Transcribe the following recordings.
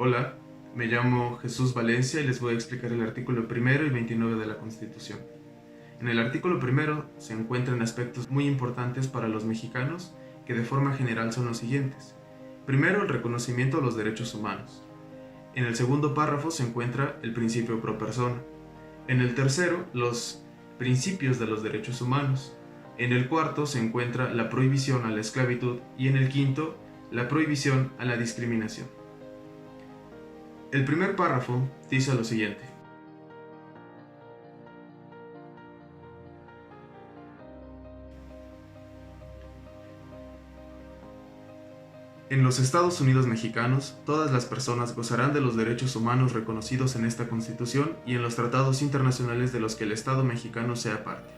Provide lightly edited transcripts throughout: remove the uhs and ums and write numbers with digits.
Hola, me llamo Jesús Valencia y les voy a explicar el artículo primero y 29 de la Constitución. En el artículo primero se encuentran aspectos muy importantes para los mexicanos que de forma general son los siguientes. Primero, el reconocimiento a los derechos humanos. En el segundo párrafo se encuentra el principio pro persona. En el tercero, los principios de los derechos humanos. En el cuarto se encuentra la prohibición a la esclavitud y en el quinto, la prohibición a la discriminación. El primer párrafo dice lo siguiente. En los Estados Unidos mexicanos, todas las personas gozarán de los derechos humanos reconocidos en esta Constitución y en los tratados internacionales de los que el Estado mexicano sea parte.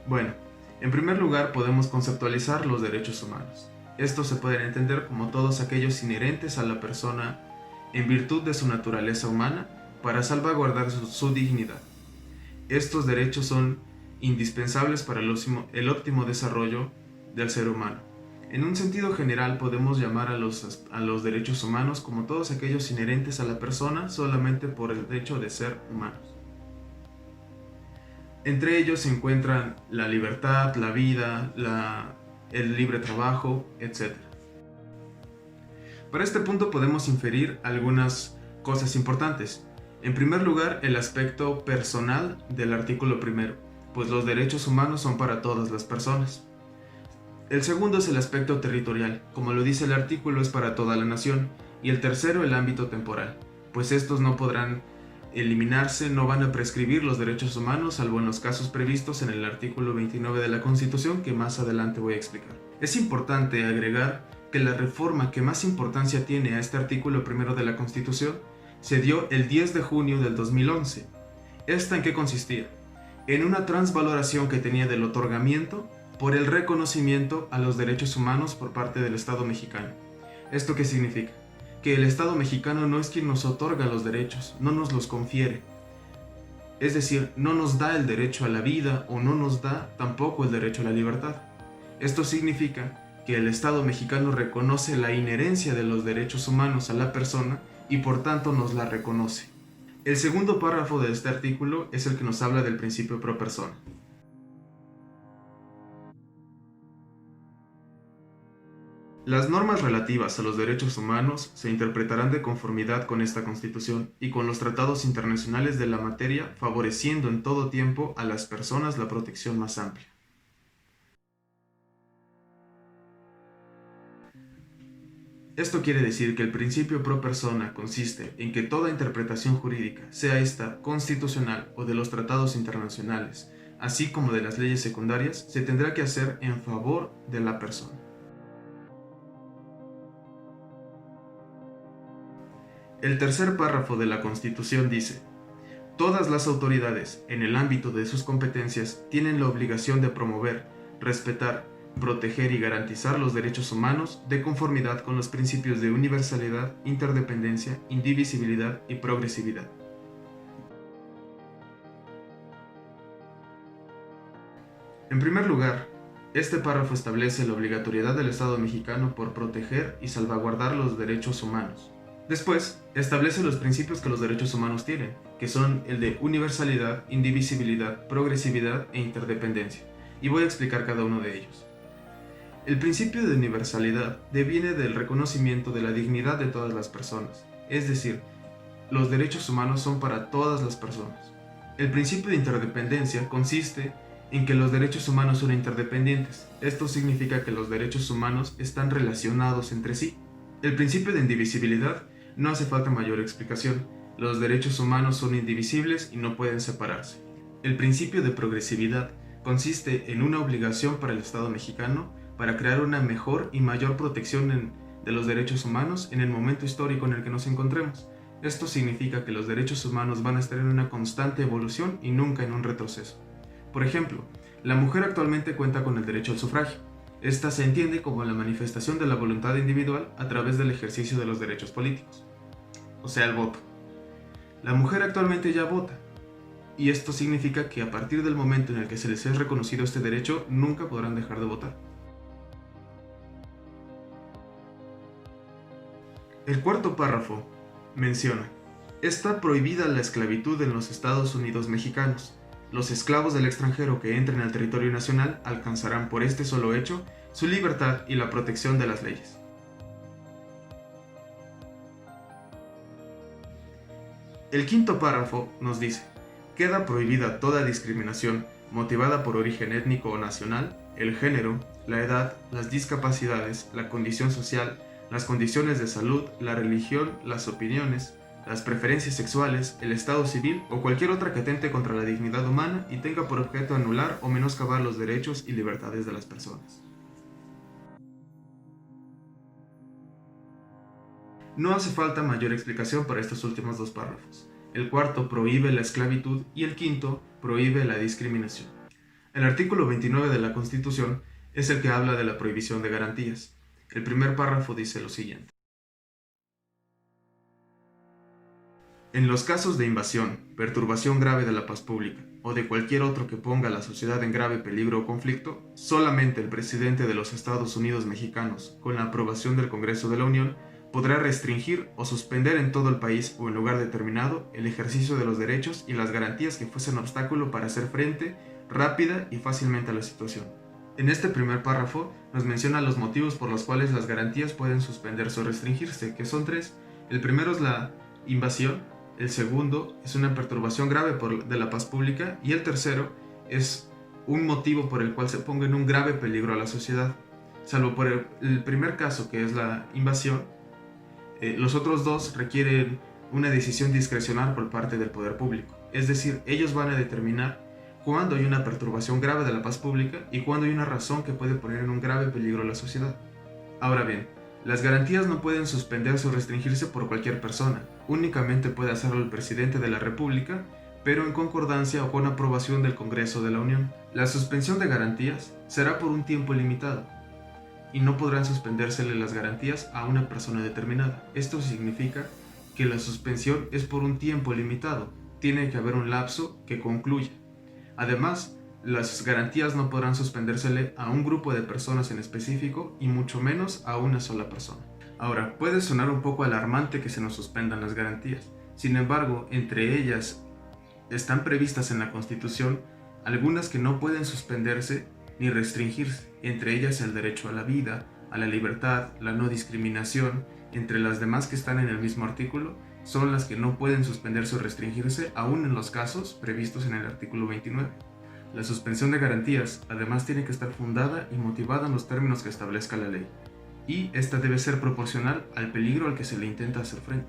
Bueno, en primer lugar podemos conceptualizar los derechos humanos. Estos se pueden entender como todos aquellos inherentes a la persona en virtud de su naturaleza humana para salvaguardar su dignidad. Estos derechos son indispensables para el óptimo desarrollo del ser humano. En un sentido general podemos llamar a los derechos humanos como todos aquellos inherentes a la persona solamente por el hecho de ser humanos. Entre ellos se encuentran la libertad, la vida, el libre trabajo, etc. Para este punto podemos inferir algunas cosas importantes. En primer lugar, el aspecto personal del artículo primero, pues los derechos humanos son para todas las personas. El segundo es el aspecto territorial, como lo dice el artículo es para toda la nación, y el tercero el ámbito temporal, pues estos no podrán eliminarse, no van a prescribir los derechos humanos, salvo en los casos previstos en el artículo 29 de la Constitución, que más adelante voy a explicar. Es importante agregar que la reforma que más importancia tiene a este artículo primero de la Constitución se dio el 10 de junio del 2011. ¿Esta en qué consistía? En una transvaloración que tenía del otorgamiento por el reconocimiento a los derechos humanos por parte del Estado mexicano. ¿Esto qué significa? Que el Estado mexicano no es quien nos otorga los derechos, no nos los confiere. Es decir, no nos da el derecho a la vida o no nos da tampoco el derecho a la libertad. Esto significa que el Estado mexicano reconoce la inherencia de los derechos humanos a la persona y por tanto nos la reconoce. El segundo párrafo de este artículo es el que nos habla del principio pro persona. Las normas relativas a los derechos humanos se interpretarán de conformidad con esta Constitución y con los tratados internacionales de la materia, favoreciendo en todo tiempo a las personas la protección más amplia. Esto quiere decir que el principio pro persona consiste en que toda interpretación jurídica, sea esta constitucional o de los tratados internacionales, así como de las leyes secundarias, se tendrá que hacer en favor de la persona. El tercer párrafo de la Constitución dice: todas las autoridades, en el ámbito de sus competencias, tienen la obligación de promover, respetar, proteger y garantizar los derechos humanos de conformidad con los principios de universalidad, interdependencia, indivisibilidad y progresividad. En primer lugar, este párrafo establece la obligatoriedad del Estado mexicano por proteger y salvaguardar los derechos humanos. Después, establece los principios que los derechos humanos tienen, que son el de universalidad, indivisibilidad, progresividad e interdependencia, y voy a explicar cada uno de ellos. El principio de universalidad deviene del reconocimiento de la dignidad de todas las personas, es decir, los derechos humanos son para todas las personas. El principio de interdependencia consiste en que los derechos humanos son interdependientes. Esto significa que los derechos humanos están relacionados entre sí. El principio de indivisibilidad no hace falta mayor explicación. Los derechos humanos son indivisibles y no pueden separarse. El principio de progresividad consiste en una obligación para el Estado mexicano para crear una mejor y mayor protección de los derechos humanos en el momento histórico en el que nos encontremos. Esto significa que los derechos humanos van a estar en una constante evolución y nunca en un retroceso. Por ejemplo, la mujer actualmente cuenta con el derecho al sufragio. Esta se entiende como la manifestación de la voluntad individual a través del ejercicio de los derechos políticos, o sea, el voto. La mujer actualmente ya vota, y esto significa que a partir del momento en el que se les es reconocido este derecho, nunca podrán dejar de votar. El cuarto párrafo menciona: está prohibida la esclavitud en los Estados Unidos mexicanos. Los esclavos del extranjero que entren al territorio nacional alcanzarán por este solo hecho su libertad y la protección de las leyes. El quinto párrafo nos dice: queda prohibida toda discriminación motivada por origen étnico o nacional, el género, la edad, las discapacidades, la condición social, las condiciones de salud, la religión, las opiniones, las preferencias sexuales, el estado civil o cualquier otra que atente contra la dignidad humana y tenga por objeto anular o menoscabar los derechos y libertades de las personas. No hace falta mayor explicación para estos últimos dos párrafos. El cuarto prohíbe la esclavitud y el quinto prohíbe la discriminación. El artículo 29 de la Constitución es el que habla de la prohibición de garantías. El primer párrafo dice lo siguiente: en los casos de invasión, perturbación grave de la paz pública o de cualquier otro que ponga a la sociedad en grave peligro o conflicto, solamente el presidente de los Estados Unidos mexicanos, con la aprobación del Congreso de la Unión, podrá restringir o suspender en todo el país o en lugar determinado el ejercicio de los derechos y las garantías que fuesen obstáculo para hacer frente rápida y fácilmente a la situación. En este primer párrafo nos menciona los motivos por los cuales las garantías pueden suspenderse o restringirse, que son tres. El primero es la invasión, el segundo es una perturbación grave de la paz pública y el tercero es un motivo por el cual se ponga en un grave peligro a la sociedad. Salvo por el primer caso, que es la invasión, los otros dos requieren una decisión discrecional por parte del poder público. Es decir, ellos van a determinar cuándo hay una perturbación grave de la paz pública y cuándo hay una razón que puede poner en un grave peligro a la sociedad. Ahora bien, las garantías no pueden suspenderse o restringirse por cualquier persona. Únicamente puede hacerlo el presidente de la República, pero en concordancia o con aprobación del Congreso de la Unión. La suspensión de garantías será por un tiempo limitado y no podrán suspendérsele las garantías a una persona determinada. Esto significa que la suspensión es por un tiempo limitado. Tiene que haber un lapso que concluya. Además, las garantías no podrán suspendérsele a un grupo de personas en específico y mucho menos a una sola persona. Ahora, puede sonar un poco alarmante que se nos suspendan las garantías. Sin embargo, entre ellas están previstas en la Constitución algunas que no pueden suspenderse ni restringirse, entre ellas el derecho a la vida, a la libertad, la no discriminación. Entre las demás que están en el mismo artículo son las que no pueden suspenderse o restringirse, aún en los casos previstos en el artículo 29. La suspensión de garantías además tiene que estar fundada y motivada en los términos que establezca la ley, y esta debe ser proporcional al peligro al que se le intenta hacer frente.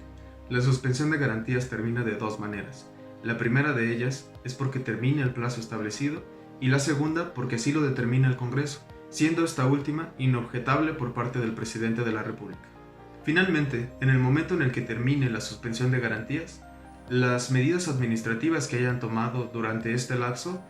La suspensión de garantías termina de dos maneras. La primera de ellas es porque termine el plazo establecido y la segunda porque así lo determina el Congreso, siendo esta última inobjetable por parte del presidente de la República. Finalmente, en el momento en el que termine la suspensión de garantías, las medidas administrativas que hayan tomado durante este lapso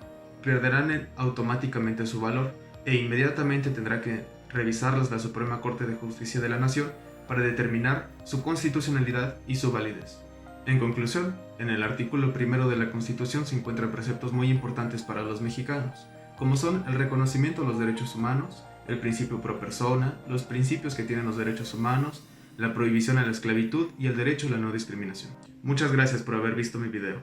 perderán automáticamente su valor e inmediatamente tendrá que revisarlas la Suprema Corte de Justicia de la Nación para determinar su constitucionalidad y su validez. En conclusión, en el artículo 1 de la Constitución se encuentran preceptos muy importantes para los mexicanos, como son el reconocimiento de los derechos humanos, el principio pro persona, los principios que tienen los derechos humanos, la prohibición a la esclavitud y el derecho a la no discriminación. Muchas gracias por haber visto mi video.